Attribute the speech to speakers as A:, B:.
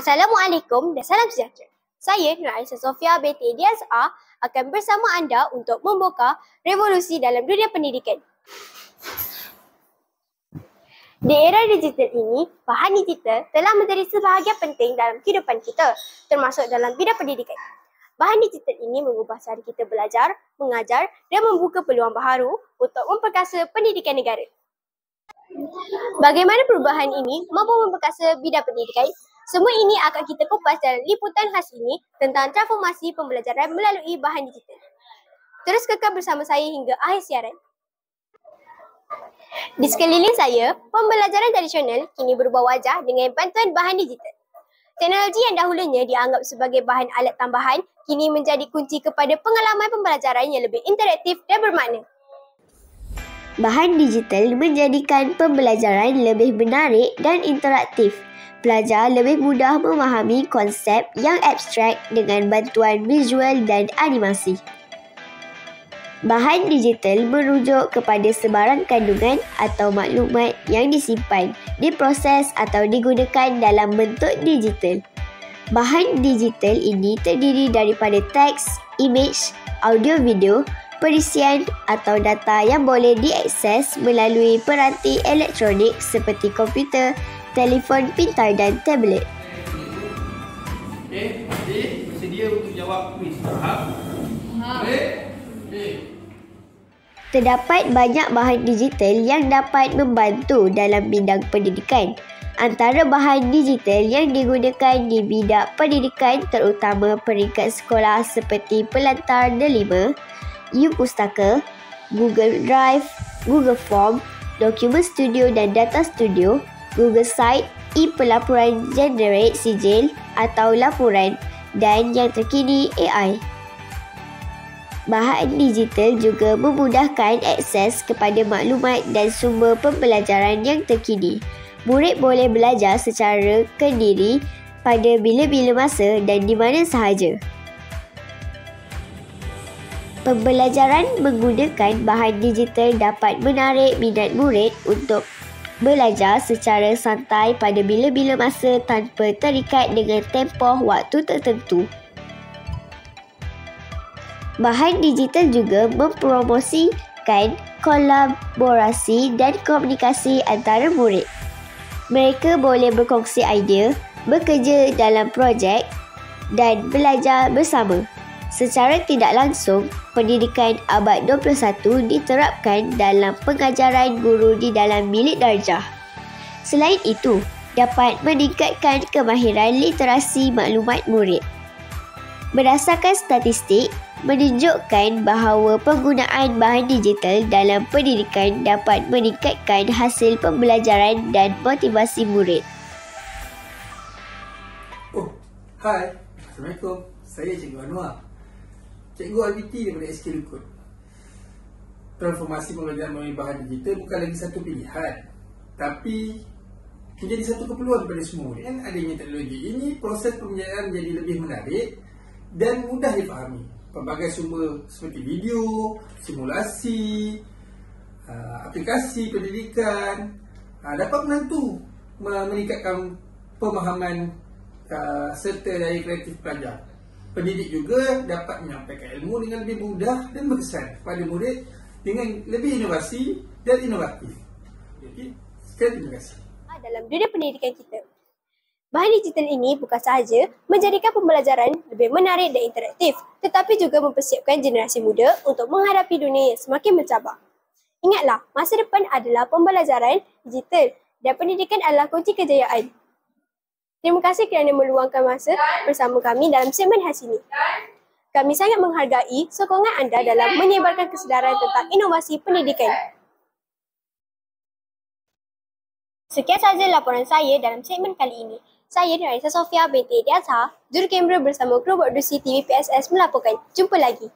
A: Assalamualaikum dan salam sejahtera. Saya Nur Aisyah Sofia binti DSA akan bersama anda untuk membuka revolusi dalam dunia pendidikan. Di era digital ini, bahan digital telah menjadi sebahagian penting dalam kehidupan kita, termasuk dalam bidang pendidikan. Bahan digital ini mengubah cara kita belajar, mengajar dan membuka peluang baharu untuk memperkasa pendidikan negara. Bagaimana perubahan ini mampu memperkasa bidang pendidikan? Semua ini akan kita kupas dalam liputan khas ini tentang transformasi pembelajaran melalui bahan digital. Terus kekal bersama saya hingga akhir siaran. Di sekeliling saya, pembelajaran tradisional kini berubah wajah dengan bantuan bahan digital. Teknologi yang dahulunya dianggap sebagai bahan alat tambahan kini menjadi kunci kepada pengalaman pembelajaran yang lebih interaktif dan bermakna.
B: Bahan digital menjadikan pembelajaran lebih menarik dan interaktif. Pelajar lebih mudah memahami konsep yang abstrak dengan bantuan visual dan animasi. Bahan digital merujuk kepada sebarang kandungan atau maklumat yang disimpan, diproses atau digunakan dalam bentuk digital. Bahan digital ini terdiri daripada teks, imej, audio-video, perisian atau data yang boleh diakses melalui peranti elektronik seperti komputer, telefon pintar dan tablet.
C: Okey, adik bersedia untuk jawab kuis. Faham? Baik. Okey.
B: Terdapat banyak bahan digital yang dapat membantu dalam bidang pendidikan. Antara bahan digital yang digunakan di bidang pendidikan terutama peringkat sekolah seperti Pelantar Delima, U-Pustaka, Google Drive, Google Form, Dokumen Studio dan Data Studio, Google Site, e-pelaporan generate sijil atau laporan dan yang terkini AI. Bahan digital juga memudahkan akses kepada maklumat dan sumber pembelajaran yang terkini. Murid boleh belajar secara kendiri pada bila-bila masa dan di mana sahaja. Pembelajaran menggunakan bahan digital dapat menarik minat murid untuk belajar secara santai pada bila-bila masa tanpa terikat dengan tempoh waktu tertentu. Bahan digital juga mempromosikan kolaborasi dan komunikasi antara murid. Mereka boleh berkongsi idea, bekerja dalam projek dan belajar bersama. Secara tidak langsung, pendidikan abad 21 diterapkan dalam pengajaran guru di dalam bilik darjah. Selain itu, dapat meningkatkan kemahiran literasi maklumat murid. Berdasarkan statistik, menunjukkan bahawa penggunaan bahan digital dalam pendidikan dapat meningkatkan hasil pembelajaran dan motivasi murid.
C: Oh, hai. Assalamualaikum. Saya Cikgu Anwar. Cikgu RBT daripada SK Lukut. Transformasi pembelajaran melalui bahan digital bukan lagi satu pilihan, tapi menjadi satu keperluan kepada semua murid. Dengan adanya teknologi ini, proses pembelajaran menjadi lebih menarik dan mudah difahami. Pelbagai sumber seperti video, simulasi, aplikasi pendidikan dapat membantu meningkatkan pemahaman serta daya kreatif pelajar. Pendidik juga dapat menyampaikan ilmu dengan lebih mudah dan berkesan kepada murid dengan lebih inovasi dan inovatif. Jadi, sekali terima kasih.
A: Dalam dunia pendidikan kita, bahan digital ini bukan sahaja menjadikan pembelajaran lebih menarik dan interaktif, tetapi juga mempersiapkan generasi muda untuk menghadapi dunia yang semakin mencabar. Ingatlah, masa depan adalah pembelajaran digital dan pendidikan adalah kunci kejayaan. Terima kasih kerana meluangkan masa bersama kami dalam segmen khas ini. Kami sangat menghargai sokongan anda dalam menyebarkan kesedaran tentang inovasi pendidikan. Sekian sahaja laporan saya dalam segmen kali ini. Saya Nur Aisyah Sofia binti DSA, juru kamera bersama kru produksi TV PSS melaporkan. Jumpa lagi.